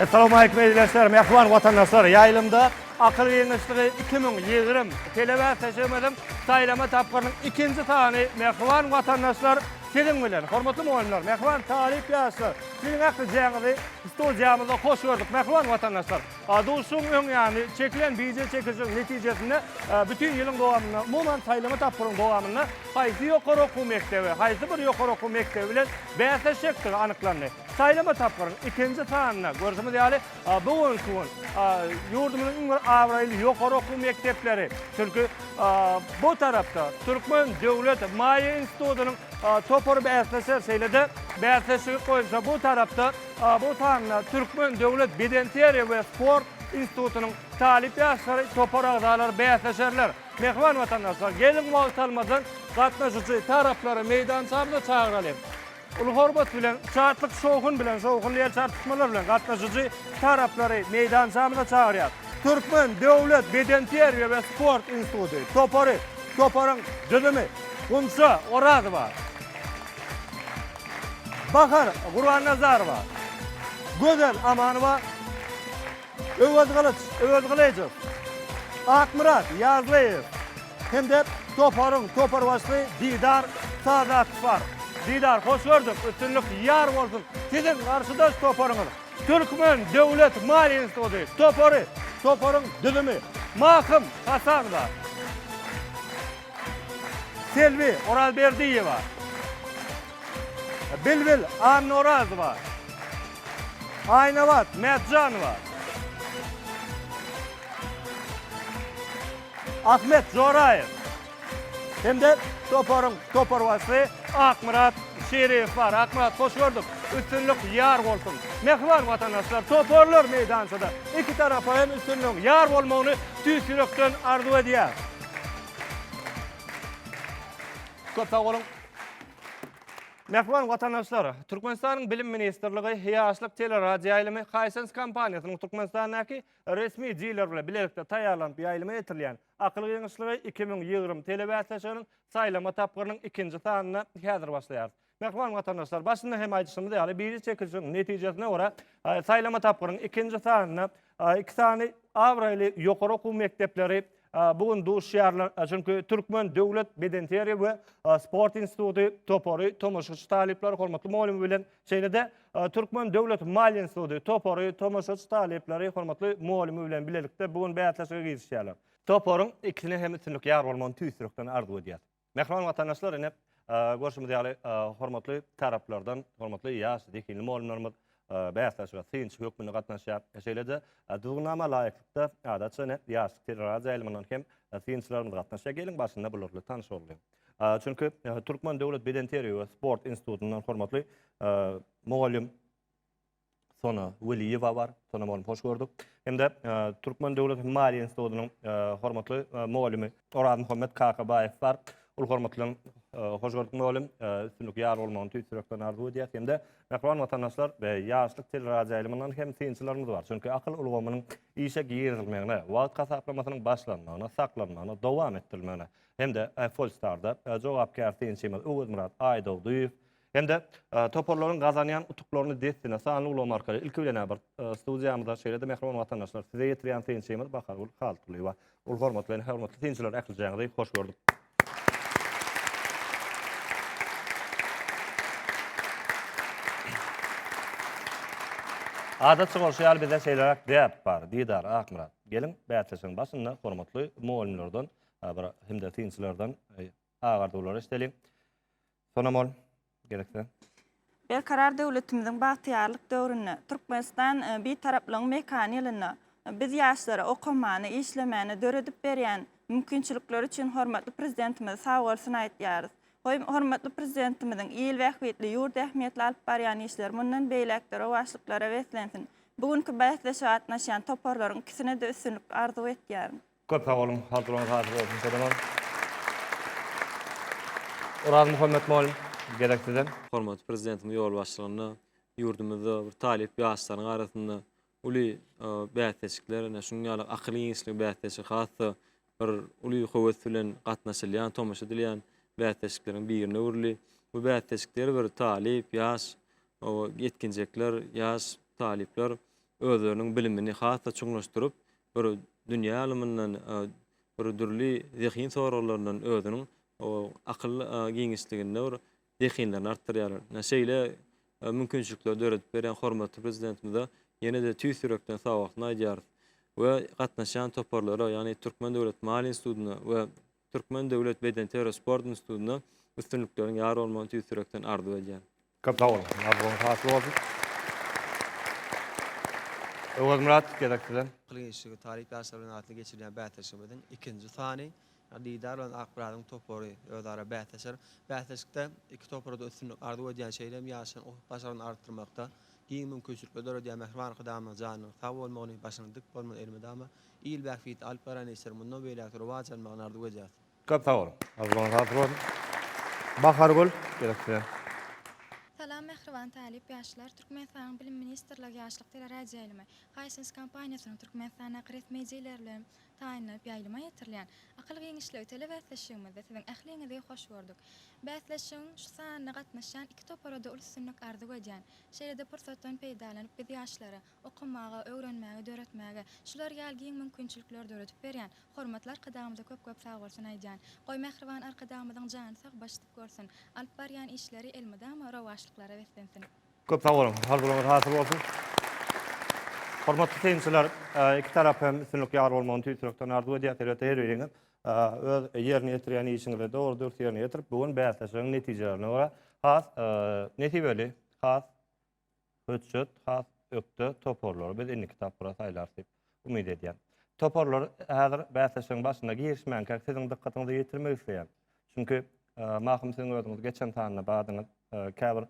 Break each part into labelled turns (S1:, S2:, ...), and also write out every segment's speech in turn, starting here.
S1: Assalamu alaykum eyleşler, mehvan vatandaşlar. Yayılımda akıl yayınlaştığı 2020 televizyon seçemedim. Saylama tapqırının ikinci tane mehvan vatandaşlar sizin bilen. Hormatly muallimler, mehvan talip yaşlar. Sizin akılcağınızı stolcağımıza hoş gördük mehvan vatandaşlar. Aduşun ön yani çekilen bize çekicinin neticesinde bütün yılın doğamına, muman saylama tapqırının doğamına haysi yukarı okul mektebi, haysi bir yukarı okul mektebi bilen bäsleşekdir anıklandı. Saylama tapqırının ikinci tanına görsümüz yani bugün yurdumuzun ünlü avraylı yukarı okul mektepleri. Çünkü bu tarafta Türkmen Devlet Maliye İnstitutu'nun topor bäsleşer seylede bäsleşik koyunca bu tarafta bu tanına Türkmen Devlet Bedenteri ve Spor İnstitutu'nun talip yaşları topor ağdalar bäsleşerler. Mehvan vatandaşlar gelin valtalmadan katnaşıcı tarafları meydançamda çağıralım. Ulu hormat bilen, şartlık soğukun bilen, soğukun yer çarpışmalar bilen katnaşıcı tarafları meydançamda çağırıyor. Türkmen Devlet Bedenteri ve Spor İnstitutu, Topor'un düdümü, Kumsa, Oradı var. Bakar, Kur'an Nazar var. Gözel Amanı var. Övöz Kılıç, Övöz Kılıçov. Akmurat, Yazlıyev. Hem de Topor başlığı Didar Sadat var. Didar, hoş gördük. Üstünlük yar olsun. Sizin karşıdaş Topor'unuz. Türkmen Devlet Maliye İnstitutu. Topor'un düdümü. Mahkum Hasan var. Selvi Oralberdiye var. Bilbil Annoraz var. Aynavat Medcan var. Ahmet Zorayev. Hem de Topor vasfı Akmurat Şerif var. Akmurat hoş gördük. Üstünlük yar olsun. Mehvan vatandaşlar Toporlar meydansında. İki tarafa hem üstünlük yar olmağını tüysülükten arzu ediyor. Köp sağ olun. Mehvan vatandaşlar, Türkmenistan'ın Bilim Ministerliği Yaşlık Teleradio Yayılımı Kaysens Kampaniyasının Türkmenistan'daki resmi cilerle birlikte tayarlanıp yayılıma getirilen akıl yayınçılığı 2020 televizyon saylama tapqırının ikinci tanına hazır başlayar. Mehvan vatandaşlar, başında hem ayçısımız yani bir çekilişinin neticesine ora saylama tapqırının ikinci tanına iki tane avraylı yukarı okul mektepleri bugün duşyarlar çünkü Türkmen Devlet Bedenteri ve Spor İnstitutu Toporu Tomaşıç talipleri hormatly muallim bilen şeyde Türkmen Devlet Maliye İnstitutu Toporu Tomaşıç talipleri hormatly muallim bilen birlikte bugün bäsleşige girişýärler. Toporun ikisine hem üstünlük yar bolmagyny tüýsürükden arzu edýär. Mehman vatandaşlar ene görüşümüz ýaly hormatly taraplardan hormatly ýaş dekilmi muallimlerimiz bäsleşige synç hökmüne gatnaşýar. Şeýlede dugnama laýykda adaçyny ýaş teleradio ýaýlymyndan hem synçlarymyz gatnaşýar. Gelin başynda bularla tanış bolalım. Çünkü Türkmen Devlet Bedenteri ve Spor İnstitutu'ndan hormatly muallim Sona Weliyeva var. Sona muallim hoş gördük. Hem de Türkmen Devlet Maliye İnstitutu'nun hormatly muallimi Orad Muhammed Kakabayev var. Ul hormatly hoş gördük muallim. Üstünlük yar bolmagyny tüýsürükden arzu edýär. Hem de mehman vatandaşlar ve ýaşlyk teleradio ýaýlymyndan hem synçylarymyz var. Çünkü akıl ulgamynyň işe giýirilmegine, wagt hasaplamasynyň başlanmagyna, saklanmagyna, dowam etdirilmegine hem de Folstarda jogapkar synçymyz Uğuz Murat Aýdoğduýew hem de toporlaryň gazanýan utuklaryny destine sanly ulama arkaly ilki bilen bir studiýamyzda şeýlede mehman vatandaşlar size ýetirýän synçymyz Bakar Haltyly we ul hormatly synçylar ählijaňyzy hoş gördük. Adat bolşýar bize şeýler diýip bar, Didar Akmurat. Gelin bäsleşiň başynda hormatly muallimlerden hem de synçylardan agardylary istelin. Sonamol gerekse.
S2: Berkarar döwletimiziň bagtyarlyk döwründe Türkmenistan bir taraplyň mekaniýalyna biz ýaşlara okumany, işlemeni döredip berýän mümkinçilikler üçin hormatly prezidentimiz sag bolsun aýtýarys. Hormatly prezidentimiziň ýyl wähmetli ýurt ähmiýetli alyp barýan işler mundan beýlekleri başlyklara weslensin. Bugünkü bäsleşige gatnaşan toporlaryň ikisine de üstünlük arzu etýär.
S1: Köp sag bolun, hazır olun. Uraz Muhammed Molim gerektiren.
S3: Hormatly prezidentimiz ýol başlygyny ýurdumyzda bir talip ýaşlaryň arasynda uly bätleşikler, şuňa ýaly akyly ýeňişlik bätleşik hasy bir uly howes bilen gatnaşylýan, tomaşa edilýän bätleşikleriň birine urly. Bu bätleşikler bir talip, ýaş, ýetkinjekler, ýaş talipler özleriniň bilimini hasy çuňlaşdyryp bir dünýä alymyndan bir dürli zehyn soraglaryndan özüniň akyl ýeňişliginde bir dehinlerini arttırýarlar. Näşeýle mümkinçilikler döredip beren hormatly prezidentimize ýene-de tüý sürekden sawagtyny aýdýar we gatnaşan toparlara, ýani Türkmen Döwlet Mal Institutyna we Türkmen Döwlet Beden Terör Sport Institutyna üstünlikleriň ýar bolmagy tüý sürekden ardy edýär.
S1: Köp sag bolun. Arzuň hasy bolsun. Öwüz Murat gerektiren.
S4: Kılınçlığı tarih derslerinin altına geçirilen bəhsleşmeden ikinci sani lider olan akbaratın toporu ödara bəhsleşer. Bəhsleşikte iki toporu üstünlük ardı ödeyen şeyler yaşayan o başarını arttırmakta. Giyin mümkünçülükle doğru ödeyen mehriban kıdamına canını sağ olmanı, başını dık olmanı elmede ama iyil bəhfiyet alparan eser munno böyle aktörü vacanmağın ardı ödeyaz.
S1: Köp sag bolun. Arzuň hasy bolsun. Bahargul gerektiren.
S5: Salam mehriban talip ýaşlar. Türkmenistan Bilim Ministrligi ýaşlyk teleradio ýaýlamy Gaýsens kampaniýasynyň Türkmenistan akretmeýjiler bilen taýinlanyp ýaýlama ýetirilýän akyl ýeňişlik telebäsleşigimizde siziň ähliňizi hoş gördük. Bäsleşiň şu sanyna gatnaşan iki toparada ulsunlyk ardy edýän. Şeýle-de pursatdan peýdalanyp biz ýaşlara okumaga, öwrenmäge, döretmäge, şular ýalgyň mümkinçilikler döretip berýän. Hormatlar qadamyza köp sag bolsun aýdýan. Goý mehriban arkadamyzyň jany sag başlyp görsün. Alyp barýan işleri elmedäme rawaşlyklara weslensin.
S1: Köp sag bolun. Arzuň hasy bolsun. Hormatly seyirciler, iki tarap hem üstünlük ýar bolmagy tüý sürekden ardy edýär. Her öz ýerini ýetirýän işiňizde dogry dürüst ýerine ýetirip bugün bäsleşiň netijelerini görä. Has netibeli, has höçüt, has ökde toporlary biz indi kitaplara saýlar diýip umyt edýän. Toporlar häzir bäsleşiň başynda girişmän kerk siziň dikkatiňizi ýetirmek isleýän. Çünki mahum siziň özüňiz geçen taýyna badyňyz käbir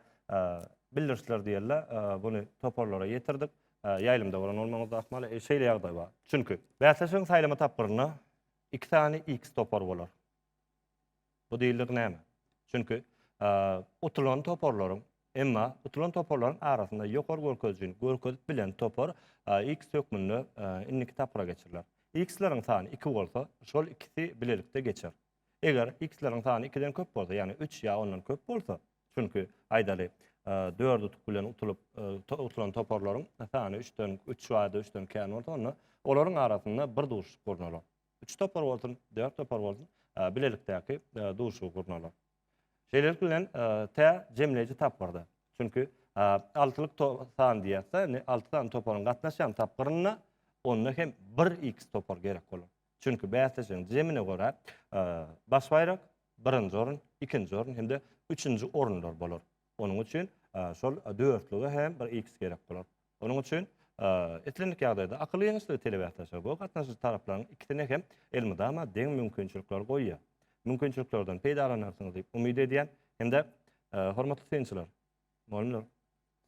S1: bildirişler diýerler, buny toporlara ýetirdik. Ýaýlymda bolan olmaňyz ahmal şeýle ýagdaý bar. Çünki bäsleşiň saýlama tapgyryna 2 tane X topar bolar. Bu diýildik näme? Çünki utulan toparlaryň emma utulan toparlaryň arasynda ýokary görkezip bilen topar X hökmünde inni kitaplara geçirirler. X'leriň sany 2 bolsa, şol ikisi bilelikde geçer. Eger X'leriň sany 2den köp bolsa, ýani 3 ýa ondan köp bolsa, çünki aýdaly 4 utup bilen utulan toparlaryň sany 3den 3 ýa-da 3den kän bolsa, olaryň arasynda bir duşluk görnüler. 3 topar bolsun, 4 topar bolsun, bilelikdäki duşluk görnüler. Şeýler bilen jemleýici tap bardy. Çünki 6lyk san diýerse, 6 tane toparyň gatnaşan tapgyryna onda hem 1x topar gerek bolar. Çünki bäsleşiň jemine görä baş baýrak 1-nji orun, 2-nji orun hem de 3-nji orunlar bolar. Onuň üçin şol 4lüge hem 1x gerek bolar. Onuň üçin etlenlik ýagdaýda akyly ýeňişli telebäsleşik bu gatnaşyjy taraplaryň ikisine hem elmydama deň mümkinçilikler goýýar. Mümkinçiliklerden peýdalanarsyňyz diýip umyt edýän. Hem-de hormatly seyirciler, molimler,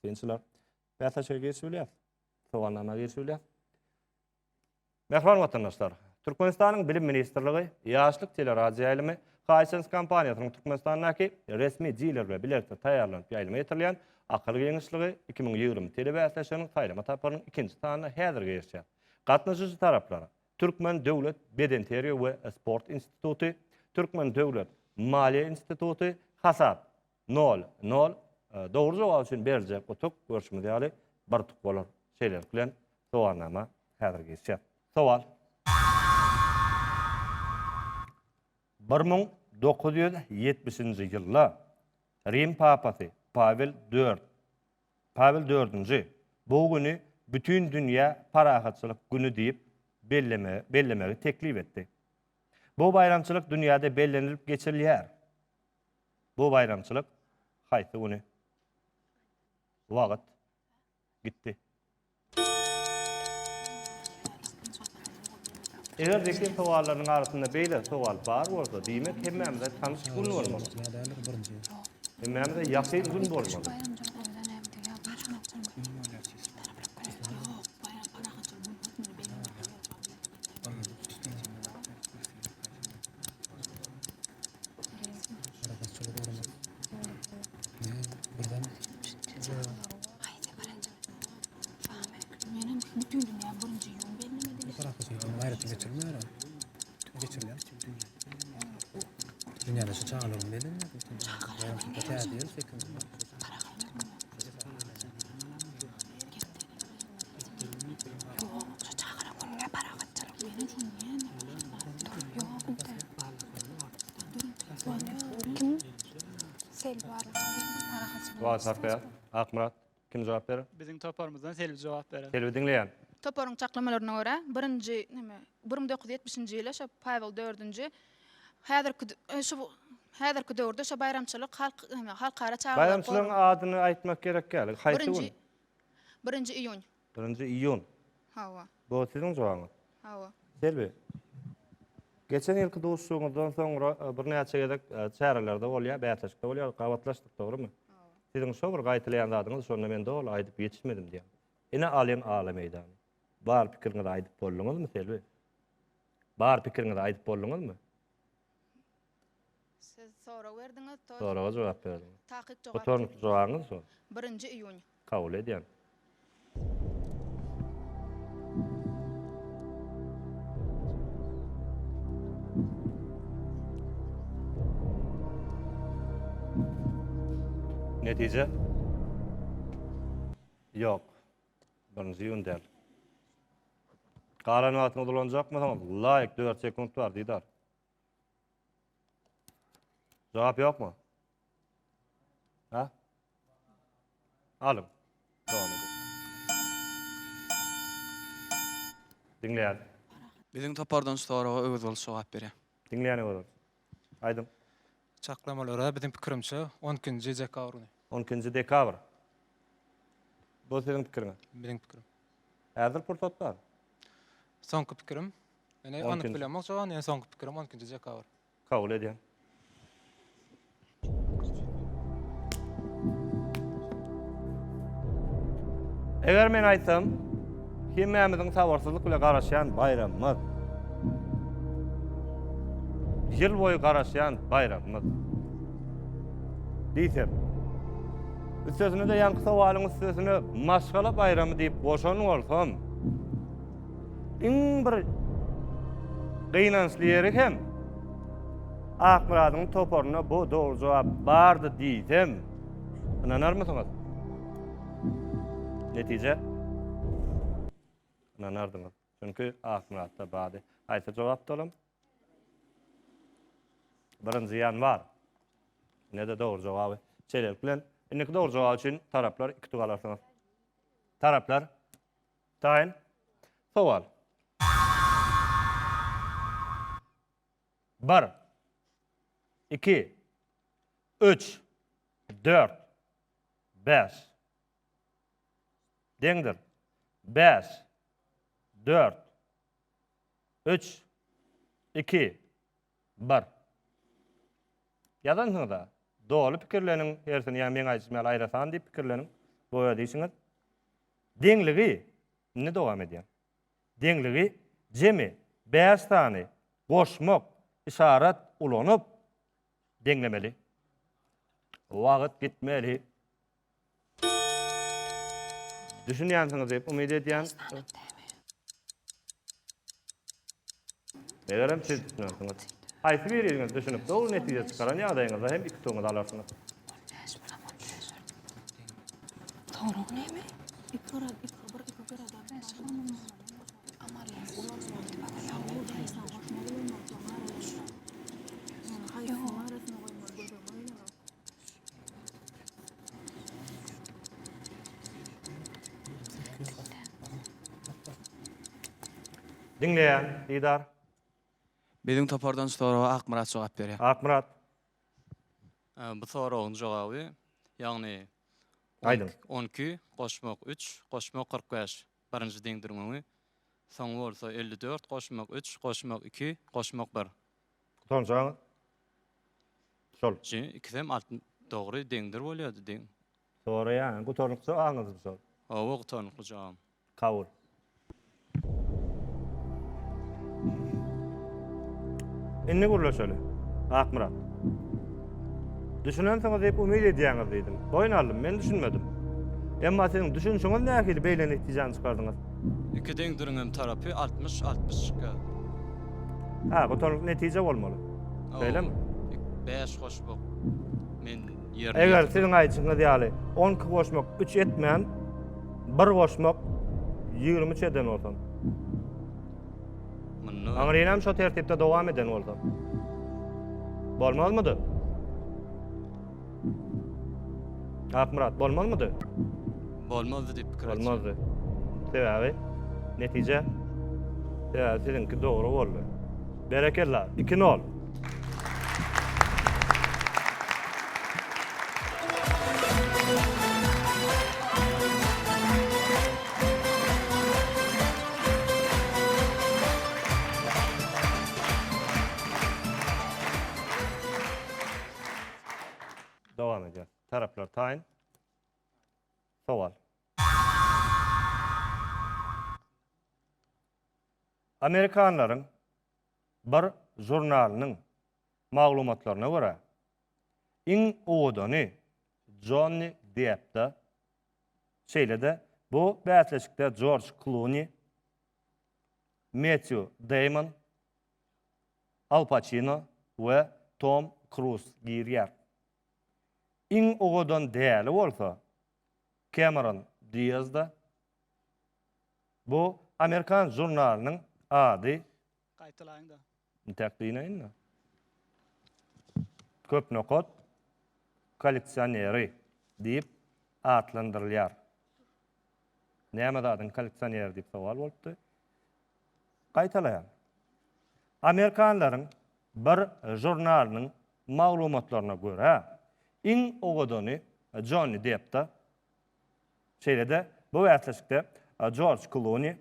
S1: seyirciler, bäsleşige geçýärler. Sowalnama geçýärler. Mehriban watandaşlar, Türkmenistanyň Bilim Ministrligi ýaşlyk teleradio ýaýlamy Gaýsens kampaniýasynyň Türkmenistanyňky resmi diýler we bilerlikde taýýarlanyp ýaýlama ýetirilýän akyl ýeňişligi 2020 telebäsleşiginiň saýlama taparynyň ikinji sanyna häzir geçýär. Gatnaşyjy taraplara Türkmen Döwlet Beden Terör we Sport Instituty, Türkmen Döwlet Maliýe Instituty, hasap 0 dogry jogap üçin berjek otuk görüşmedi ýaly bir tuk bolar. Şeýler bilen sowalnama häzir geçýär. Sowal 1970-nji ýylda Rim papasy Pavel IV bu güni bütün dünýä parahatçylyk güni diýip bellemegi teklip etdi. Bu bayramçylyk dünýäde bellenilip geçirilýär. Bu bayramçylyk haýsy güni? Wagt gitdi. Eger deki sowallaryň arasynda beýle sowal bar bolsa, diýmek hemmemize tanış gün bolmaly. Hemmemize ýakyn gün bolmaly.
S6: Şu çağalım benim.
S1: WhatsApp ya. Akmurat. Kim cevap verir?
S7: Bizim toparımızdan Selvi cevap verir.
S1: Selvi dinleyen.
S8: Toparın çaklamalarına göre birinci 1970-nji ýyla şu Pavel 4-nji häzirki döwürde şu bayramçylyk halkara çağrılar.
S1: Bayramçılığın adını aytmak gerek geldi. Haysi gün?
S8: 1 iyun.
S1: 1 iyun.
S8: Hawa.
S1: Bu sizin cevabınız.
S8: Hawa.
S1: Selvi. Geçen yılki dostluğunuzdan sonra bir näçe gedek çärelerdə bolýar, bätaşykda bolýar, gawatlaşdyk, dogrymy? Sizin şo bir gaýtylýan zadyňyz şonda men dol aýdyp ýetişmedim diýär. Ine alem ala meýdany. Bar pikiriňizi aýdyp bolduňyzmy Selvi? Bar pikiriňizi aýdyp bolduňyzmy?
S8: Siz sonra berdiňiz,
S1: Sonra jogap berdiňiz.
S8: takyk
S1: Bu
S8: jogap.
S1: torun jogaňyz şo.
S8: 1 iyun.
S1: Kabul edýän. Netice? Yok. 1 iyun däl. Galan wagtyny dolanjakmy? Laýyk 4 sekund var diýdar. Jogap ýokmy? Ha? Alın. Devam edin. Dinleyen.
S7: Bizim topardan sonra öz ol cevap verir.
S1: Dinleyen olur. Aydın.
S6: Çaklamalara bizim pikirimçe 12-nji dekabr.
S1: 12 dekabr. Bu senin fikrin.
S6: Benim pikirim.
S1: Häzir pursat bar.
S6: Soňky pikirim. Ene
S1: 12.
S6: anyk bilemok jogan, ene soňky pikirim 12-nji dekabr.
S1: Kabul edýän. Eger men aýtsam, hemmämiziň sabarsyzlyk bilen garaşýan bayramymyz. Ýyl boýu garaşýan bayramymyz. Diýsem. Sözüne de ýanky sowalyň sözüne maşgala bayramy diýip goşan bolsam, iň bir gynançly ýeri hem Akmuradyň toparyna bu dogry jogap bardy diýsem, inanarmysyňyz? Netice? İnanardyňyz. Çünki Akmuratda bady. Aýta jogap dolam. Birinji ýan bar. Ne de dogry jogaby. Çeler bilen indiki dogry jogap üçin taraplar iki tug alarsyňyz. Taraplar taýin. Sowal. 1 2 3 4 5 Deňdir. 5 4 3 2 1 Ýazansyňyz. Dogry pikirleriň hersini ýa men aýtmaly aýrasan diýip pikirleriň boýa diýsiňiz. Deňligi ne dowam edýär? Deňligi jemi 5 tany goşmak işaret ulanyp deňlemeli. Wagt gitmeli. Düşünýänsiňiz diýip umyt edýän. Egerem siz düşünýänsiňiz. Aýsy biriňiz düşünüp dogry netije çykaran ýagdaýyňyzda hem iki tuňy alarsyňyz. Dinleýän, Didar.
S7: Bizim topardan sonra Akmurat cevap verir.
S1: Akmurat.
S9: Bu soragyň jogaby, ýagny
S1: Aydın.
S9: 12 goşmak 3 goşmak 45 birinji deňdirmegi. Soň bolsa 54 goşmak 3 goşmak 2 goşmak 1.
S1: Tonjaň. Sol.
S9: Ikisem dogry deňdir bolýardy deň.
S1: Sonra ýa, gutorlukça aňyzy sol.
S9: Hawa gutanykly jogam.
S1: Kabul. Inni gurlaşaly. Akmurat. Düşünensiňiz diýip umyt edýäňiz diýdim. Boýnalym, men düşünmedim. Emma siziň düşünşiňiz nähili beýle netijen çykardyňyz?
S9: Iki deňdiriň tarapy 60-60.
S1: Ha, gutorluk netije bolmaly. Beýlemi?
S9: 5 goşmak. Men ýerine
S1: Eger
S9: ýetirdim.
S1: sizin aýçyňyz ýaly 10 goşmak 3 etmän, 1 goşmak 20 eden bolsam.
S9: Muny
S1: Aňryňam şo tertipde dowam eden bolsam. Bolmazmydy? Akmurat, bolmazmydy?
S9: bolmazdy diýip pikir etdim.
S1: Olmazdı. Sebebi, netice, sizinki doğru oldu. Berekellah, 2-0. Devam edeceğiz. Taraflar tayin. Sowal. Amerikanların bir jurnalynyň maglumatlaryna görä, iň owdany Johnny Depp'da şeýlede bu bätleşikde George Clooney, Matthew Damon, Al Pacino we Tom Cruise girýär. Iň owdan däli bolsa Cameron Diaz'da bu Amerikan jurnalynyň ady
S10: Qaytalayında.
S1: Takdiýine köp nokot kolleksioneri diýip atlandyrylýar. Näme adyn kolleksioner diýip sowal bolupdy. Gaýtalaýan. Amerikanlaryň bir jurnalynyň maglumatlaryna görä, iň owdany Johnny Depp'da şeýlede bu wagtlaşykda George Clooney,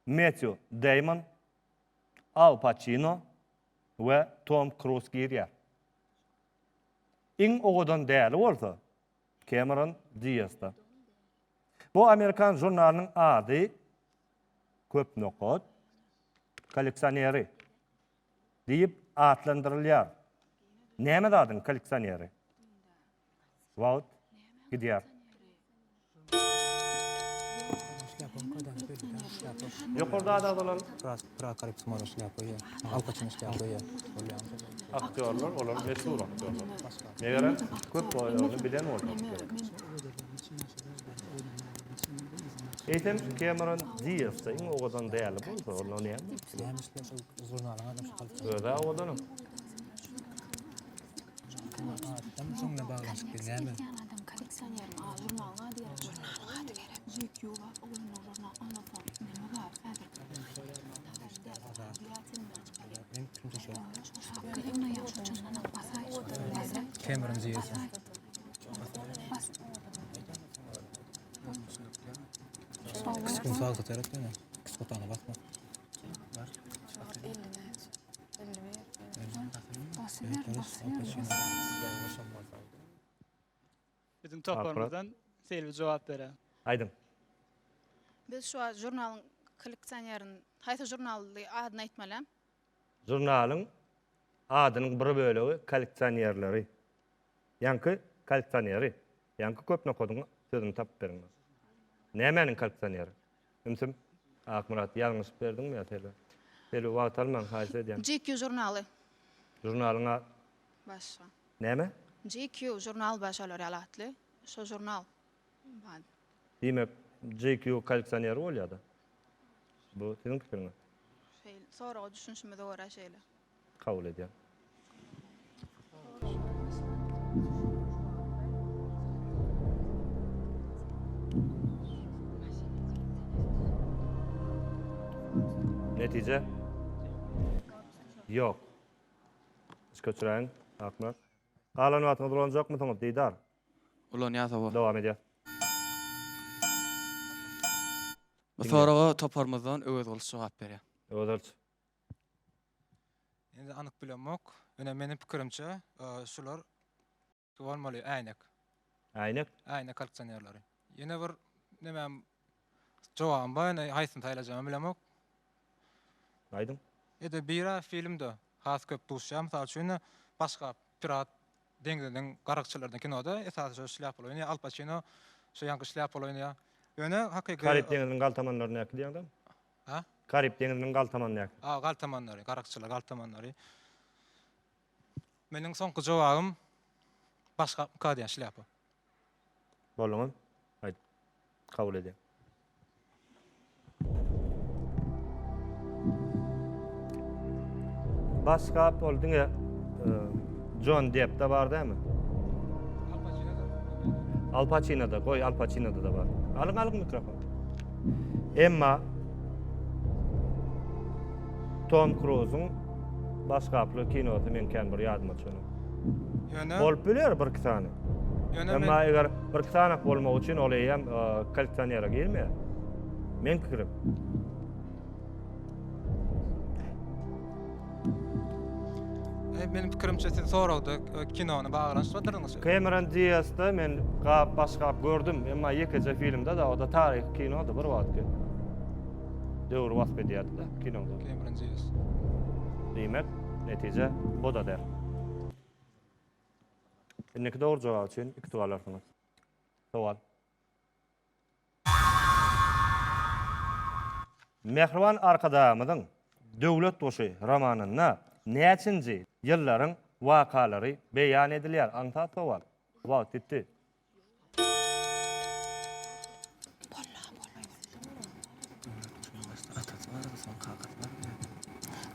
S1: Matthew Damon, Al Pacino we Tom Cruise girýär. Iň owdan däli bolsa Cameron Diaz'da. Bu Amerikan jurnalynyň ady köp nokot kolleksioneri diýip atlandyrylýar. Näme adyn kolleksioneri? Wout gidýär. Ýokarda da bolan aktörler, olar meşhur aktörler. Negere köp boýlarny bilen bolsa. Eýtem Cameron Diaz'da iň owdan däli bolsa, onu näme? Öde owdanam.
S6: Cameron Diaz. Kısmı sağlıklı taraf değil mi? Kısmı tane bakma.
S10: Bizim toparımızdan selvi cevap bere.
S1: Aydın.
S8: Biz şu jurnalyň kolleksionerini, haýsy jurnaly adyny aýtmalam.
S1: Jurnalyň adynyň bir bölegi kolleksionerleri. Ýanky kolleksioneri. Ýanky köp nokodyň sözüni tapyp beriňiz. Nämenin kolleksioneri? Imsim Akmurat ýalňyş berdiňmi ýa-da? Seli wagt alman haýsy edýän.
S8: GQ jurnaly.
S1: Jurnalyňa
S8: Başga.
S1: näme?
S8: GQ jurnal başalar ýalatly. Şo jurnal. Bad.
S1: Diýmek GQ kolleksioneri bolýardy. Bu siziň pikiriňiz.
S8: Sonra düşünşüme doğru şeyle.
S1: Kabul edýän. Netice? Yok. Işköçüren, Akmurat. Kalan vatını dolanacak mı tanıp Diydar?
S7: Ulan ýa-da bol.
S1: Devam edýär.
S7: Bu soraga toparmazdan öwet bolup jogap berýär.
S1: Ödülç.
S6: Endi anyk bilemok. Öne menin pikirimçe şular bolmaly aýnak.
S1: Aynek.
S6: Aýnak kolleksionerleri. Ýene bir nämem jogabym bar, haýsyny taýlajam bilemok.
S1: Aydın.
S6: Ede bira filmde has köp duşam, misal üçin başga pirat deňizden garakçylardan kinoda esasy şläp bolýar. Al Pacino şu ýanky şläp bolýar. Ýöne hakyky
S1: Karip deňiziniň galtamanlaryny näki diýýäňde?
S6: Ha?
S1: Karip deňiziniň galtamanlaryny näki?
S6: Galtamanlary, garakçylar galtamanlary. Meniň soňky jogabym başga kadiýan şляпа.
S1: Bolunum. Haydi. Kabul edeyim. Başka oldun ya John Depp da var değil mi? Al Pacino'da, koy Al Pacino'da da var. Alın mikrofon. Emma Tom Cruise'un başkaplı kinosu men kan bir ýadyma çöňüm.
S6: Ýöne
S1: Bolup biler bir tane. Emma eger bir tane bolmak üçin olaýam koleksionera gelmeýär. Men pikirim.
S6: benim pikirimçe siz soragda kinony baglanşdyrdyňyz.
S1: Cameron Diaz'da men başkap gördüm, emma ýekece filmde da o da tarih kinoda bir wagtky. Döwür wasp edýärdi da kinoda.
S6: Cameron Diaz.
S1: Demek netije bu da der. Inneki doğru cevap için iki tuval alarsınız. Tuval. Mehriban arkadaşımızın Döwlet Boşy romanynda näçinji ýyllaryň wakalary beýan edilýär? Anta tuval. Wagt etdi.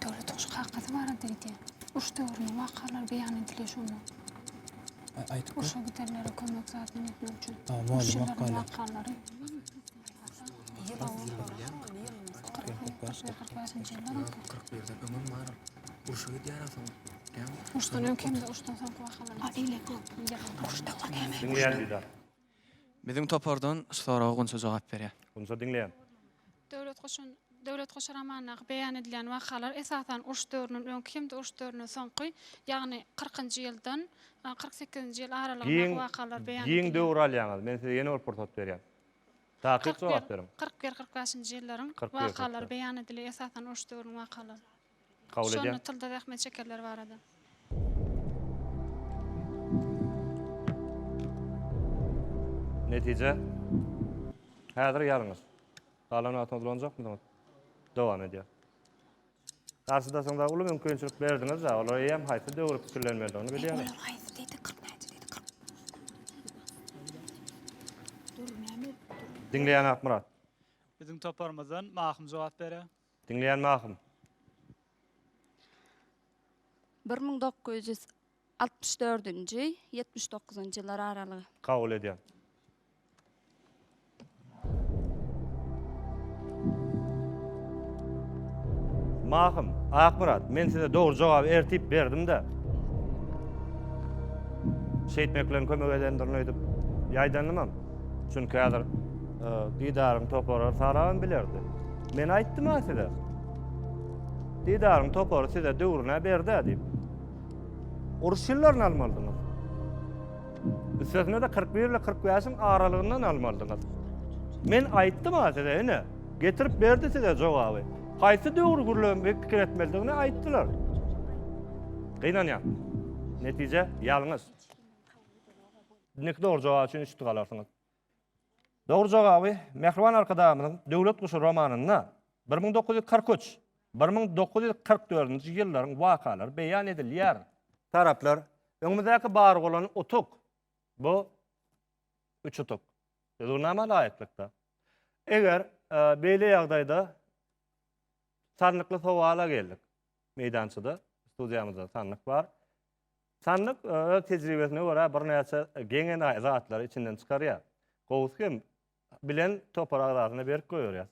S11: Döwlet hoş hakykati bar diýdi. Uş döwrüň wakalar beýan edilýär şonu.
S7: Aytyp
S11: Uşa giderlere kömek zatyn etmek üçin.
S7: Malum wakalary.
S11: Wakalary. Uşdan öňkemde uşdan soň wakalar.
S1: Dinleyen Didar.
S7: Biziň topardan soraga gonça jogap berýär.
S1: Bunsa dinleyen.
S11: Döwlet hoş romanyna beýan edilen wakalar esasan uş döwrüniň öňkemde uş döwrüniň soňky, ýagny 40-njy ýyldan 48-nji ýyl aralygyndaky wakalar beýan
S1: Giň döwür alýaňyz. Men size ýene bir portat berýär. Takyp jogap berim.
S11: 41-45-nji ýyllaryň
S1: 41,
S11: wakalar beýan edilýär esasan uş döwrüniň wakalary.
S1: Kabul edýän.
S11: Şonu tylda rahmet çekerler bar edi.
S1: Netije häzir ýalyňyz. Galan atmadylanjakmydyňyz? Dowam edýär. Karşıda soňda uly mümkinçilik berdiňiz da, olar hem haýsy döwür pikirlenmeli, onu bilýär. Dinleyen Akmurat.
S10: Bizim toparımızdan mahkum cevap berä.
S1: Dinleyen mahkum.
S12: 1964-nji 79-njy ýyllar aralygy.
S1: Kabul edýän. Mahkum, Akmurat, men size doğru jogap ertip berdim de. Şeýtmeklen kömek edendirini öýdüp ýaýdanymam. Çünki häzir Didaryň toparar saragan bilerdi. Men aýtdym size. Didaryň topary size döwrüne berdi diýip. Uruş ýyllaryny almalydyňyz. Üstesine de 41 ile 45'in aralığından almalıydınız. Men aýtdym size ene. Getirip berdi size jogaby. Haýsy döwür gürlem pikir etmelidigini aýtdylar. Gynanýar. Netije ýalňyz. Nek doğru jogap üçin üstü galarsınız. Doğru jogaby Mehriban arkadaşymyň Döwlet Boşy romanynda 1943 1944-nji ýyllaryň wakalary beýan edilýär. Taraplar öňümizde bar bolan utuk. Bu üç utuk. Ýa-da laýyklykda. Eger beýle ýagdaýda sanlykly sowala geldik. Meýdançyda, studiýamyzda sanlyk bar. Sanlyk öz tejribesine görä bir näçe geňen zatlar içinden çykarýar. Gowuskem bilen topar agdaryny berip goýarýar.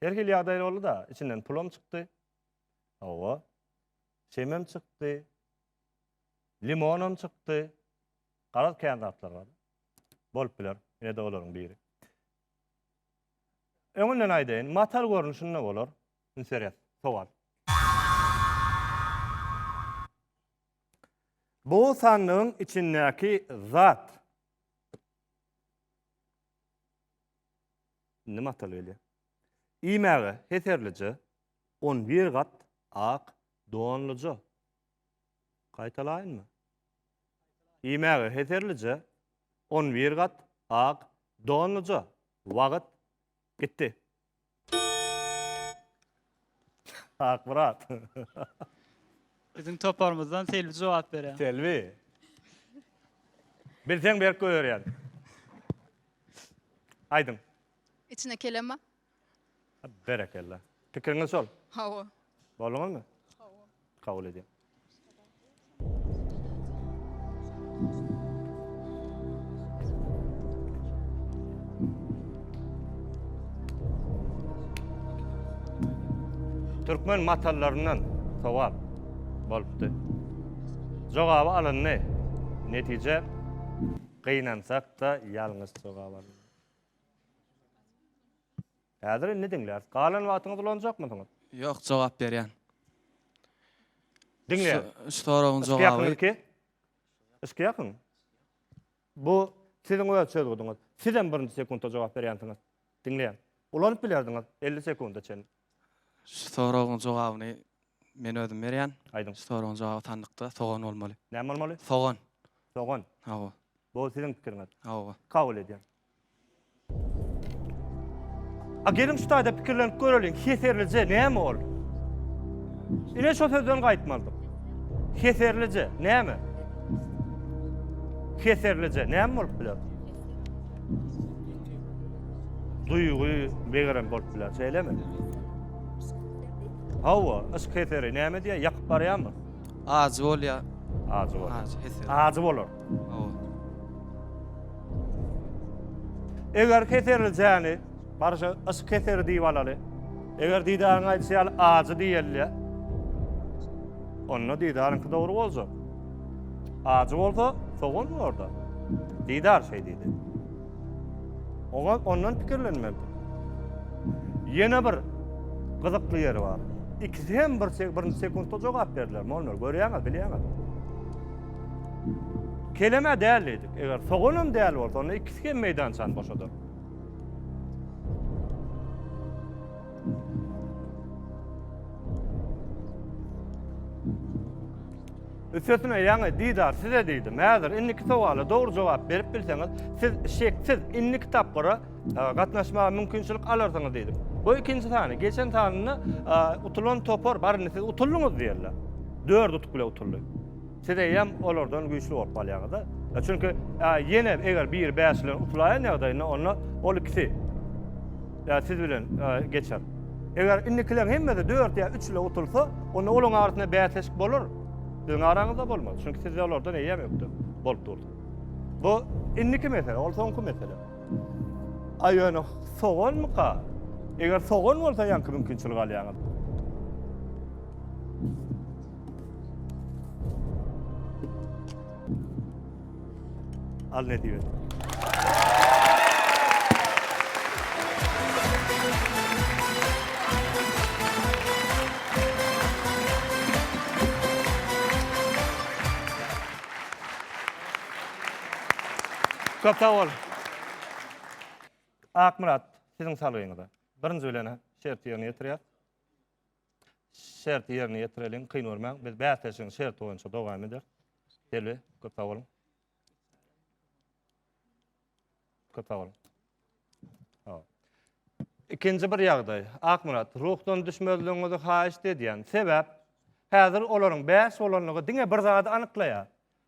S1: Her hil ýagdaýlar boldy da, içinden pulum çykdy. Owa. Şemem çykdy. Limonum çykdy. Garaz kandidatlar var. Bolup biler. Ene de olaryň biri. Öňünden aýdaýyn, matal görnüşinde bolar. Inseriýat, sowal. Bu sanlygyň içindäki zat nima matal öýle? Imäge heterlice 11 gat ak donluca. Gaýtalaýynmy? Imäge heterlice 11 gat ak donluca. Wagt gitdi.
S10: Bizim toparımızdan Selvi cevap berýär.
S1: Selvi. Bilsen berk görýän. Aydın.
S8: İçine keleme.
S1: Berekella. Pikiriňiz sol.
S8: Hawa.
S1: Bolmaňyzmy? Kabul edýän. Türkmen matallarından sowal bolupdy. Jogaby alyndy. Netije gynansak da ýalňyz jogap alyndy. Häzir ne diňler? Galan wagtyňyz ulanjakmydyňyz?
S7: Yok cevap berýän.
S1: Diňle.
S7: Soragyň jogaby.
S1: Eski ýakyn. Bu siziň öýe söýdiňiz. Sizem 1 sekundda jogap berýänsiňiz. Diňleýän. Ulanyp bilerdiňiz 50 sekundda çen.
S7: Soragyň jogabyny men özüm berýän.
S1: Aydın.
S7: Soragyň jogaby tandykda sogan bolmaly.
S1: Näme bolmaly?
S7: Sogan.
S1: Sogan.
S7: Hawa.
S1: Bu siziň pikiriňiz.
S7: Hawa.
S1: Kabul edýän. A gelin şu taýda pikirlenip göreliň. Heserlice näme ol? Ine şo sözden gaýtmaldyk. Heserlice näme? Heserlice näme bolup biler? Duyguy begerem bolup biler. Söyleme. Hawa, es keseri näme diýär? Ýakyp barýarmy?
S7: Azy bolýar.
S1: Azy bol.
S7: Azy heser.
S1: Azy bolar.
S7: Hawa.
S1: Eger keserlijäni, barşa es keseri diýip alaly. Eger diýdaryň aýtsaýar azy diýerler. Onu diýdaryňky dogry bolsa. Azy bolsa, soňun orada. Diýdar şey diýdi. Oňa ondan pikirlenmeli. Ýene bir gyzykly ýeri bar. İkisi hem bir sekundda jogap berdiler. Moňlar görýäňiz, bilýäňiz. Kelime dälidik. Eger soňunum däl bolsa, onu ikisi hem meýdançan boşadyr. Üstüne ýa-ni diýdar size diýdi. Mäzir inniki sowala dogry jogap berip bilseňiz, siz şeksiz inniki tapgyra gatnaşmaga mümkinçilik alarsyňyz diýdim. Bu ikinji tany, geçen tanyny utulan topor baryny siz utulluňyz diýerler. 4 utup bile utuldy. Size hem olardan güýçli bolup galýaňyz da. Çünkü ýene eger bir bäşlen utulaýan ýagdaýynda onu ol ikisi siz bilen geçer. Eger innikiler hemmede 4 ýa 3 ile utulsa, onu olaň arasynda bäsleşik bolar. Sizin aranızda bolmaz. Çünkü siz yollardan eýem ýokdy. Bolup durdy. Bu inniki mesele, ol soňky mesele. Aýany soğan mı ka? Eger soğan bolsa ýanky mümkinçilik alýaňyz. Al ne diýer? Köp sağ ol. Akmurat, sizin salygyňyzda. Birinji bilene şert ýerine ýetirýär. Şert ýerine ýetireliň, kynurmaň. Biz bäsleşiň şert boýunça dowam eder. Selvi, köp sağ olun. Köp sağ olun. İkinji bir ýagdaý. Akmurat, ruhdan düşmezligiňizi haýyş edýän sebäp häzir olaryň bäş bolanlygy diňe bir zady anyklaýar.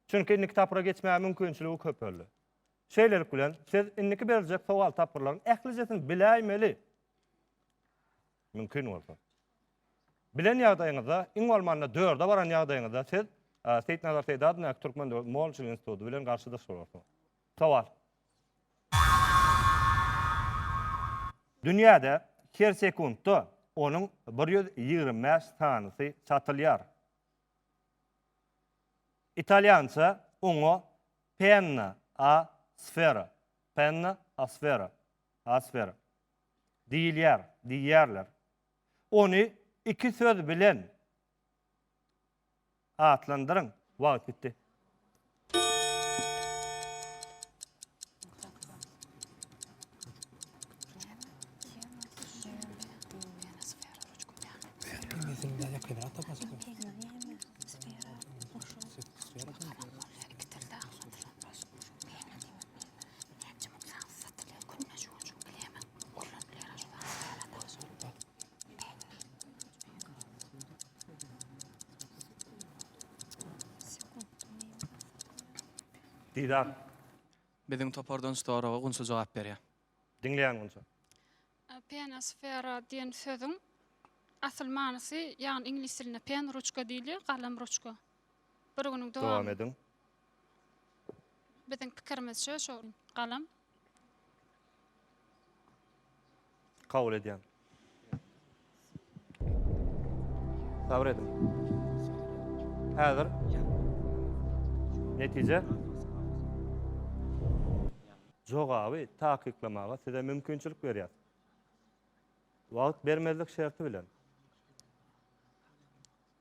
S1: Çünki inni kitapra geçmäge mümkinçiligi köp boldy. Şeyler bilen siz inniki berijek sowal tapyrlaryň ählijetini biläýmeli. Mümkin bolsa. Bilen ýagdaýyňyzda, iň bolmanda 4-de baran ýagdaýyňyzda siz Seyit Nazar Seydadyň Türkmen Moğolçylyk instituty bilen garşyda sorarsy. Sowal. Dünýäde her sekundda onuň 125 tanysy satylýar. İtalyança oňa penna a sfera. Penna a sfera. A sfera. Diýerler. Onu iki söz bilen atlandyryň. Wagt bitdi. Didar,
S7: Biziň topardan soraga gunça jogap berýär.
S1: dinleýän gunça.
S11: Penisfera diýen sözüň asl manysy ýagny ingliz dilinde pen ruchka diýilýär, galam ruchka. Bir günüň
S1: Dowam
S11: dowamy.
S1: edin.
S11: Biziň pikirimizçe şo galam.
S1: Kabul edýän. Sabr edin. Häzir netije jogaby takyklamaga size mümkinçilik berýär. Wagt bermezlik şerti bilen.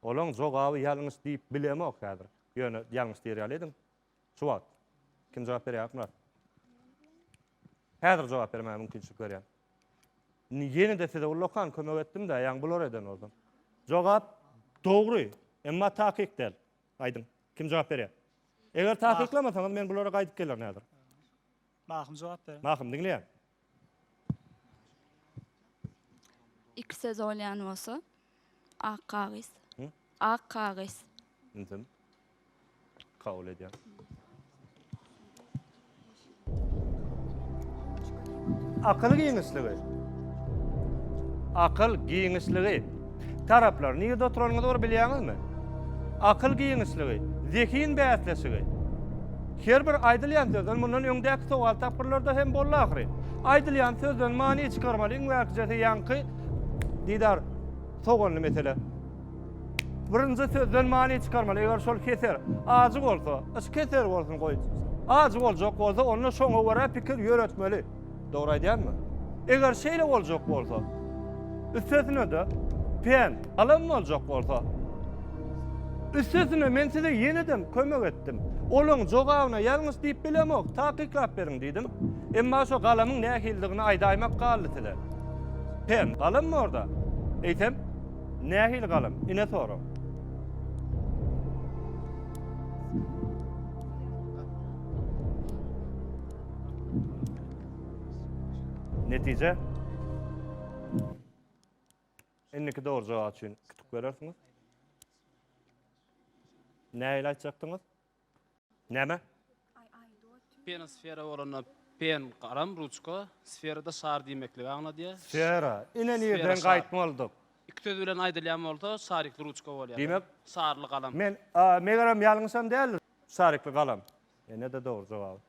S1: Olaň jogaby ýalňyş diýip bilemok häzir. Ýöne ýalňyş diýýär edin. Şu wagt. Kim jogap berýär? Häzir jogap bermäge mümkinçilik berýär. Yeni de size ullakan kömek etdim de ýaň bular eden oldum. Jogap dogry, emma takik del. Aydın. Kim jogap berýär? Eger takiklamasaňyz men bulara gaýdyp geler nädir?
S10: Mahum jogap berem.
S1: Mahum dinleýän.
S12: İki söz olyan bolsa, ak kagys.
S1: Hı?
S12: Ak kagys.
S1: Intim. Kabul edýän. Akyl giňişligi. Akyl giňişligi. Taraplar niýe oturanyňyzy doğru bilýäňizmi? Akyl giňişligi, zekin bäsleşigi. Her bir aýdylýan sözden mundan öňdäki sowal tapgyrlarda hem bollakry. Aýdylýan sözden many çykarmaly wagtjata ýanky didar sowalny mesele. Birinji sözden many çykarmaly, eger şol keser, azy bolsa, iş keser bolsun goý. Azy boljak bolsa, onu şoňa göre pikir ýöretmeli. Dogry aýdýanmy? Eger şeýle boljak bolsa, üstesine de pen alam boljak bolsa, üstesine men size ýenedim kömek etdim. Olaň jogabyna ýalňyş diýip bilemok, takyklap beriň diýdim. Emma şo galamyň nähildigini aýdaýmak galdy tile. Pen galammy orada? Eýtem, nähil galam? Ine soram. Netije? Enniki doğru jogap üçin kütüp berersiňiz. Näýle aýtjakdyňyz? Näme?
S9: Penisfera bolana pen garam ruchka, sferada şar diýmeklik aňla diýär.
S1: Sfera. Ine nirden gaýtmaldyk.
S9: İki söz bilen aýdylýan bolsa sarykly ruchka bolýar.
S1: Diýmek,
S9: sarly galam.
S1: men megeram ýalňyşam däl, sarykly galam. Ene de doğru jogap.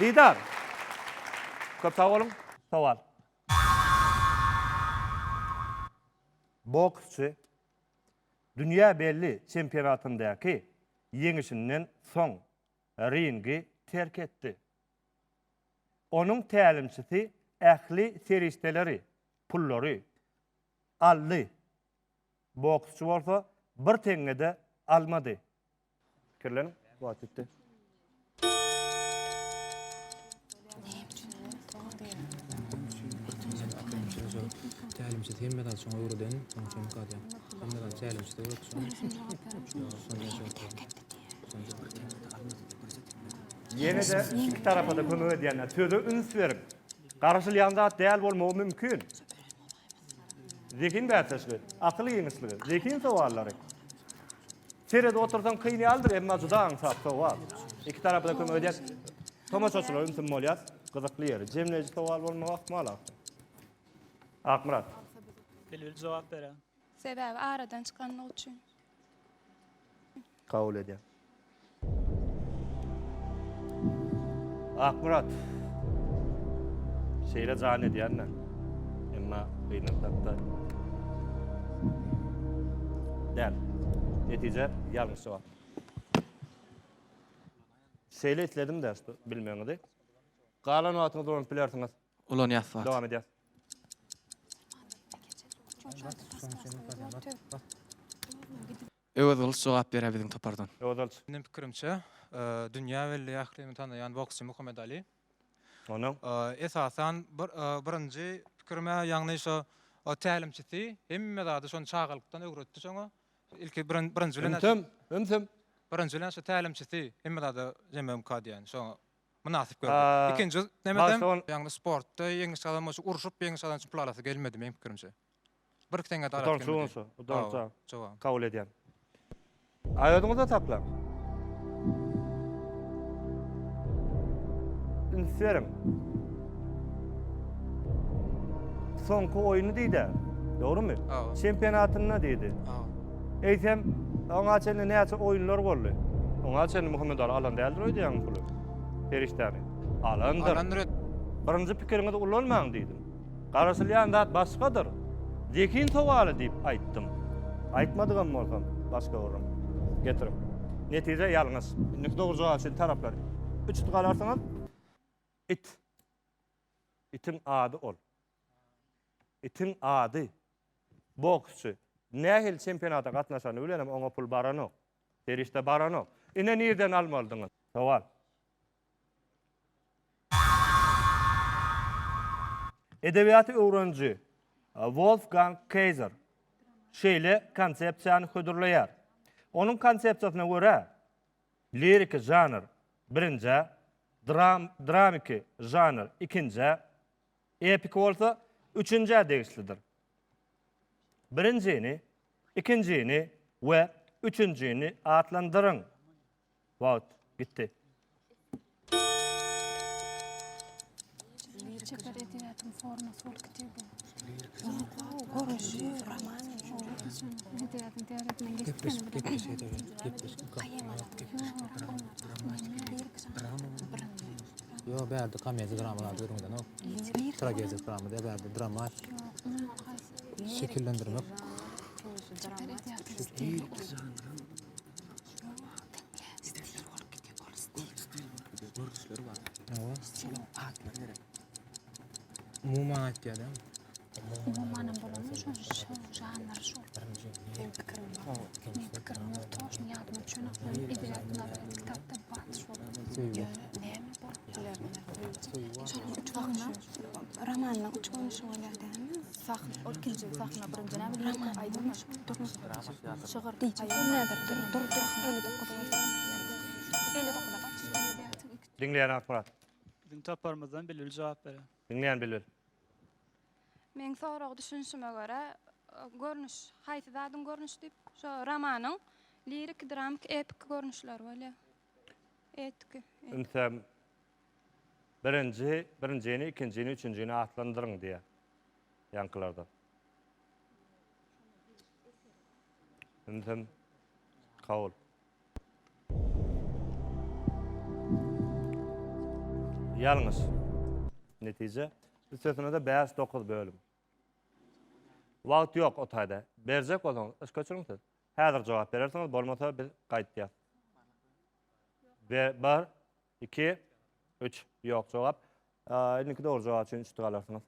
S1: Didar. Köp sag bolun. Sowal. Boksçy dünya belli çempionatyndaky yeňişinden soň ringi terk etdi. Onun tälimçisi ähli seristeleri, pullary aldy. Boksçy bolsa bir teňe de almady. Kirlenin wagt etdi.
S13: Tälimçi hemmedan soň öwreden, soň kadýan. Hemmedan tälimçi de
S1: Yine de iki tarafa da kömek edýänler sözü üns berip, garşylýanda däl bolmagy mümkin. Zekin bäsleşigi, akyl ýeňisligi, zekin sowallary. Serede otursan kynýaldyr, emma juda aňsap sowal. İki tarafa da kömek edýän tomaşaçylar ünsüm bolýar, gyzykly ýeri. Jemleji sowal bolmagy ahmal. Akmurat.
S10: Belli jogap berem.
S8: Sebäbi aradan çykanyň üçin.
S1: Kabul edýän. Akmurat. Şeýle jan edýänler. Emma gynatda. Däl. Netije ýalňyş jogap. Şeýle etledim däşdi, bilmeňidi. Galan wagtyňyz bolan bilersiňiz.
S7: Ulan ýatwat.
S1: Dowam edýär.
S7: Öwedil jogap berýär biziň topardan.
S1: Öwedil.
S6: Benim pikirimçe, dünya belli ýaklymyny tanıyan boksçy Muhammed Ali.
S1: Onuň
S6: Esasan birinji pikirime ýagny şo o tälimçisi hemme zady şonu çağalykdan öwretdi şoňa. Ilki birinji bilen birinji bilen şo tälimçisi hemme zady jemem kadýan şoňa münasip gördü. İkinji nemeden ýagny sportda ýeňiş adam şo uruşup ýeňiş adam plalasy gelmedi meň pikirimçe. Bir teňe de
S1: kabul edýän. Ayodunuzda takla. İnserim. Sonku oyunu deydi. Doğru mu?
S7: Awa.
S1: Çempionatına deydi.
S7: Awa.
S1: Eýsem, oňa çende näçe oyunlar boldy? Oňa çende Muhammed Ali alan däldir öýdi ýa-ni pulu. Periştany. Alandyr.
S6: Alandyr.
S1: Birinji pikiriňiz ulanmaň diýdim. Garaşylýan zat başgadyr. Zekin towaly diýip aýtdym. Aýtmadygam bolsam başga urum. Getirim. Netije ýalňyş. Indi dogry jogap şol taraplar. Üç galarsaňyz it. Itin ady ol. Itin ady. Boksçu. Nähil çempionata gatnaşan ölenem oňa pul baranok. Perişte baranok. Ine nerden almalydyňyz? Sowal. Edebiýaty öwrenji Wolfgang Kaiser şeýle konsepsiýany hödürleýär. Onuň konsepsiýasyna görä lirik janr birinji, dramiki janr ikinji, epik bolsa üçünji degişlidir. Birincini, ikincini we üçüncini atlandyryň. Wagt gitdi.
S13: Yo, bärde komedi dramalar durumda no. Tragedi drama da bärde drama. Şekillendirmek. Mumat diýdim.
S11: Mumanam bolanmy şu janr şu. Men pikirim toş ýadyma çönek. Edebiyatda kitapda bat şu. Näme bol? Romanla uçman şu bolýardymy? Sahn, ikinji sahna birinji näme diýip aýdym. Şygyr diýip nädir? Dur,
S1: Dinleyen akbarat.
S10: Bizim toparmazdan belirli cevap verin.
S1: Dinleyen bilbil.
S12: Men soragy düşünşime görä görnüş, haýsy zadyň görnüş diýip şo romanyň lirik, dramik, epik görnüşleri bolýar. Etki.
S1: Ünsem birincini, ikincini, üçüncini atlandyryň diýe. Ýankylarda. Ünsem kabul. Ýalňyş. Netije bu sözüne de 5-9 bölüm. Wagt ýok o taýda. Berjek bolsaň, iş köçürüňiz. Häzir jogap berersiňiz, bolmasa biz gaýtdýar. 1, 2, 3 ýok jogap. Indiki dogry jogap üçin 3 galarsyňyz.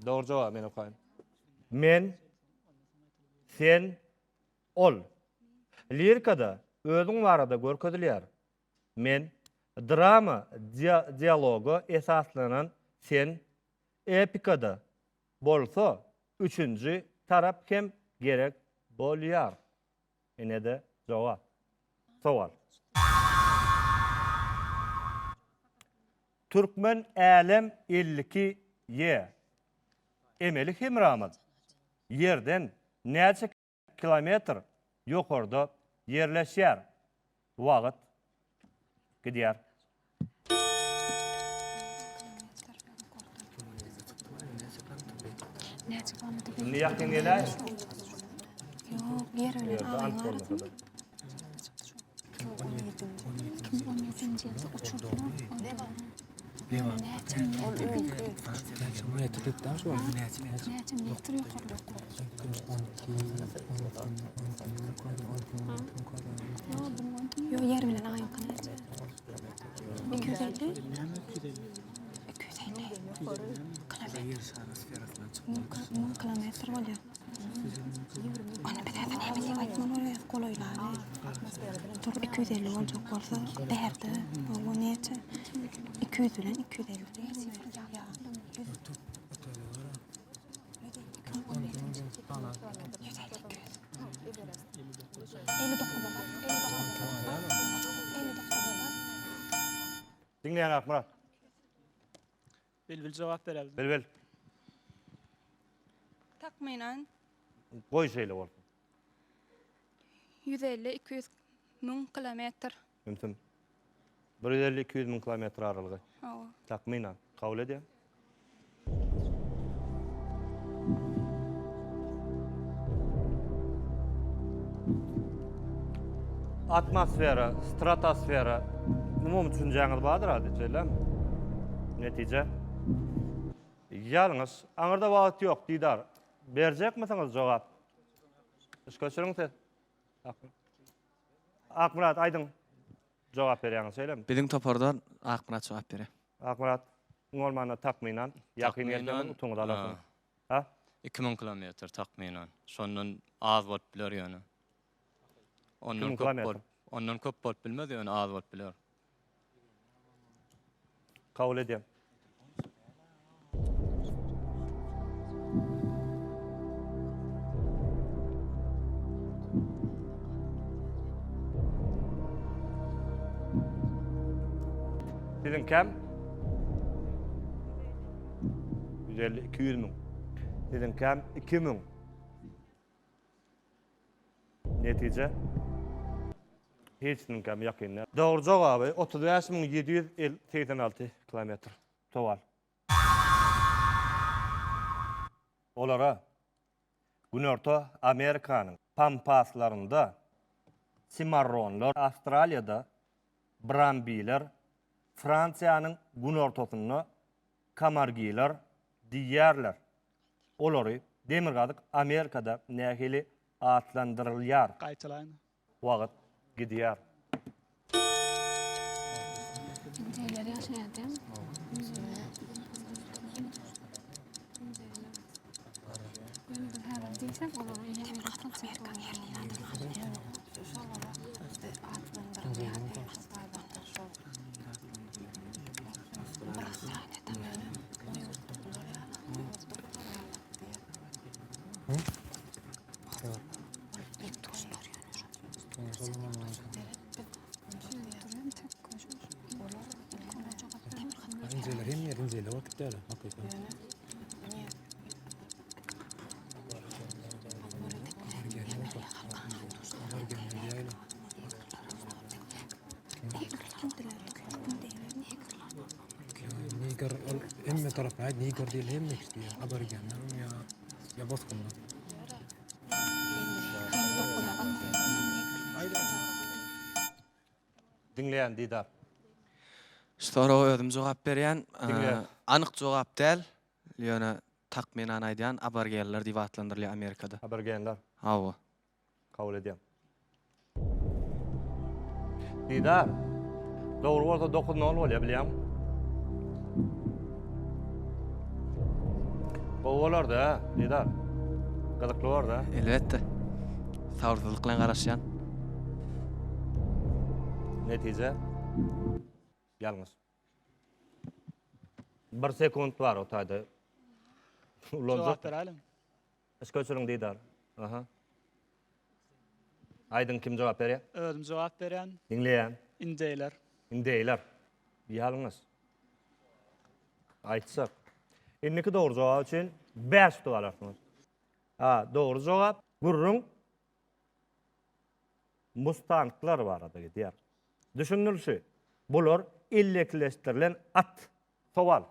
S1: Dogry jogap meni okaýyn. Men, sen, ol. Lirikada özüň barada görkezilýär. Men drama dialogu esaslanan sen, epikada bolsa üçüncü tarap hem gerek bolýar. Ine de jogap. Sowal. Türkmen Alem 52 ye. Emeli Hemramad. Yerden näçe kilometr ýokarda yerleşýär. Wagt gidýär. Niýakin gelýär?
S11: Yok, yerine ayarladım. Yok, yer bilen ayın kanatı. 250. 250. Kilometre bolýar. Ana bir tane näme diýip aýtman bolýar, golaýlary. Dur 250 boljak bolsa, därdi. Bu näçe? 200 bilen 250.
S1: Dinleyen Akmurat.
S10: Bilbil cevap verelim.
S1: Bilbil.
S2: Takminan
S1: Goý şeýle bolsun.
S12: 150-200 min kilometr.
S1: Mümkün. 150-200 min kilometr aralığı.
S12: Hawa.
S1: Takminan. Kabul edeyim. Atmosfera, stratosfera nima düşünjäňiz bardyr adetçeler? Netice? Yalnız, aňyrda wagt ýok diýdar. Berjek misiniz jogap? Işgaçyryň sen. Akmurat, aydın jogap berýäňiz söýlem.
S7: Biziň topardan Akmurat jogap berýär.
S1: Akmurat, olmanda takminan ýakyn ýerden tuňda alasyn. Ha?
S9: 2000 kilometr takminan. Şondan az bolup biler ýöne. Ondan köp bolup bilmez ýöne az bolup biler.
S1: Kabul edeyim. Sizin kam? 150-200 min. Sizin kam? 2000. Netice? Hiçnin kam yakınlar. Doğru cevabı 35.786 kilometr. Toval. Olara Günörtü Amerika'nın pampaslarında simarronlar, Avustralya'da brambiler, Fransa'nın günörtüsünde kamargiler diýerler. Olary demirgadyk Amerika'da nähili atlandyrylýar.
S10: Qayçylaýyn.
S1: Wagt gidýär.
S11: Indeýler ýaşaýardym. Ben bir häzir diýsem, olar Amerikan
S13: İnceler hem yer inceler vakit öyle hakikaten. Nigar emme tarafı hadi Nigar değil hem işte ya aborgenler ya bozkunlar.
S1: Dinleyen Didar.
S7: Stora özüm jogap berýän,
S1: Dinle.
S7: anyk jogap däl. Ýöne takminan aýdýan aborgenler diýip atlandyrylýar Amerikada.
S1: Aborgenler.
S7: Hawa.
S1: Kabul edeyim. Didar. Doğru bolsa 9-0 bolýar bilýän. Bowalar da, Didar. Gazakly bar da.
S7: Elbetde. Sawrdylyk bilen garaşýan.
S1: Netice? Yalnız. 1 sekund var o taýda.
S10: Jogap berälim.
S1: Işgaçyryň Didar. Aha. Aydın kim jogap berýär?
S10: Özüm jogap berýän.
S1: Dinleýän.
S10: Indeýler.
S1: Indeýler. Ýalňyz. Aýtsak. Inniki doğru jogap üçin 5 tutal alarsınız. Ha, doğru jogap gurrun Mustanglar barada diýär. Düşünülşi. Bular illekleştirilen at. Toval.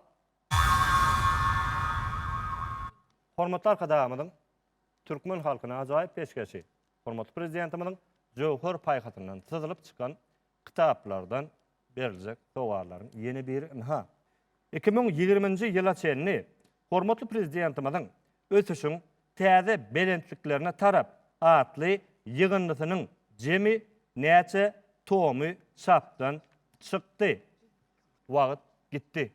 S1: Hormatly arkadaşlarym, Türkmen halkyna ajaýyp peşkeşi. Hormatly prezidentimizin jowhar paýhatyndan tyzylyp çykan kitaplardan beriljek towarlaryň ýeni biri. 2020-nji ýyla çenli hormatly prezidentimizin ötüşüň täze belentliklerine tarap atly ýygyndysynyň jemi näçe tomy şapdan çykdy. Wagt gitdi.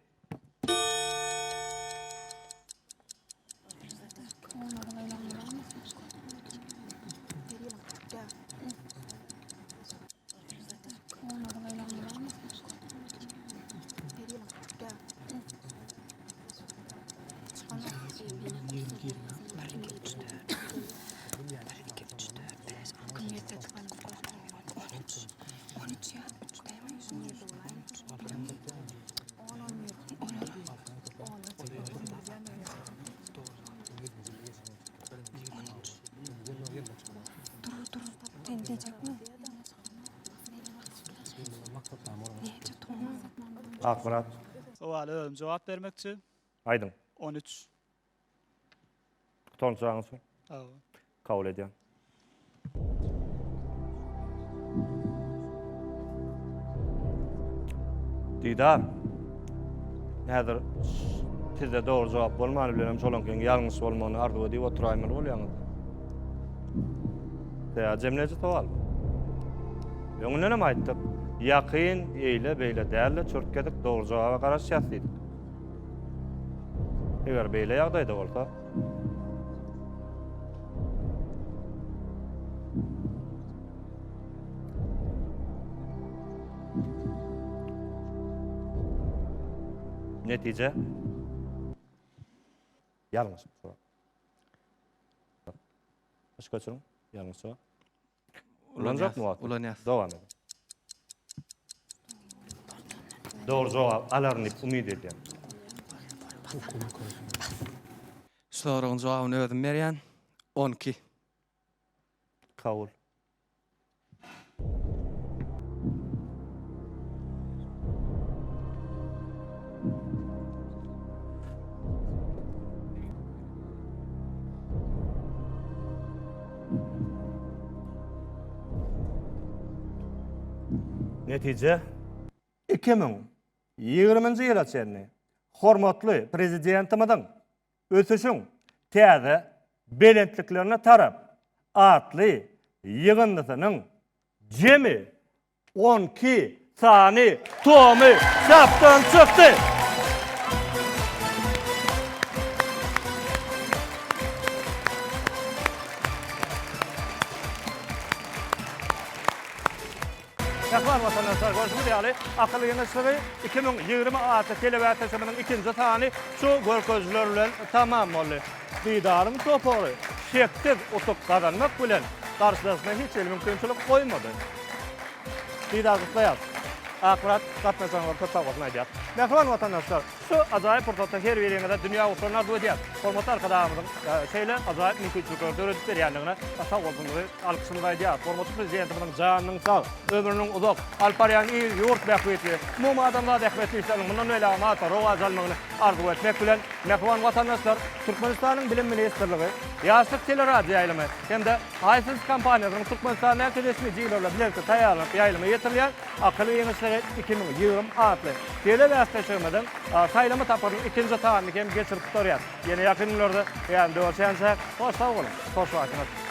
S11: Sen diyecek mi?
S1: Akbarat.
S10: Sualy özüm jogap bermekçi.
S1: Aydın.
S10: 13.
S1: Tonçağınız.
S10: Awa.
S1: Kabul ediyorum. Didar. Häzir sizde doğru cevap bolmany bilenem şolanken ýalňyş bolmany arzuwa diýip oturaýmyr bolýaňyz. Täze jemleji tawal. Ýöňünden hem aýtdyk. Ýakyn eýle beýle dälle çörtkedik doğru jogaba garaş ýasydyk. Eger beýle ýagdaýda bolsa, netice yanlış. Başka soru? Yanlış soru. Ulanacak mı?
S7: Ulanýas.
S1: Devam edin. Doğru cevap alarını umid ediyorum.
S7: Soruň jogabyny özüm berýän. 12.
S1: Kabul. Netice 2020 ýyla çenli hormatly prezidentimizin ötüşüň täze belentliklerine tarap atly ýygyndysynyň jemi 12 sany tomy çapdan çykdy. Yaklar vatandaşlar görüşmek ýaly akılly ýeňişleri 2020 atly telewäteşiminiň ikinji sany şu görkezler bilen tamam boldy. Diýdaryň topory şeksiz utup kazanmak bilen garşylaryna hiç mümkinçilik goýmady. Diýdaryň akırat katnaşanlar köpçük aýdýar. Mehriban vatandaşlar, şu ajaýyp fırsatda her biriňizde dünýä usuluna duýdýar. Hormatly arkadaşlarymyň şeýle ajaýyp mümkinçilikler döredip berýändigine sag bolsuňy alkyşyny aýdýar. Hormatly prezidentimiň janynyň sag, ömrüniň uzak, alparýan il ýurt bähweti, mum adamlar bähweti işlerini mundan öýle amata rowaj almagyny arzu etmek bilen mehriban vatandaşlar, Türkmenistanyň bilim ministrligi, ýaşlyk teleradio ýaýlamy hem-de Haýsys kompaniýasynyň Türkmenistanyň resmi diýlerle birlikde taýýarlap ýaýlamy ýetirýän akılly ýeňişleri 2020 atly telewäteşimden saýlama taparyň ikinji taýyny hem geçirip durýar. Ýene ýakyn günlerde ýa-da döwürçänse hoş sag bolun. Hoş wagtyňyz.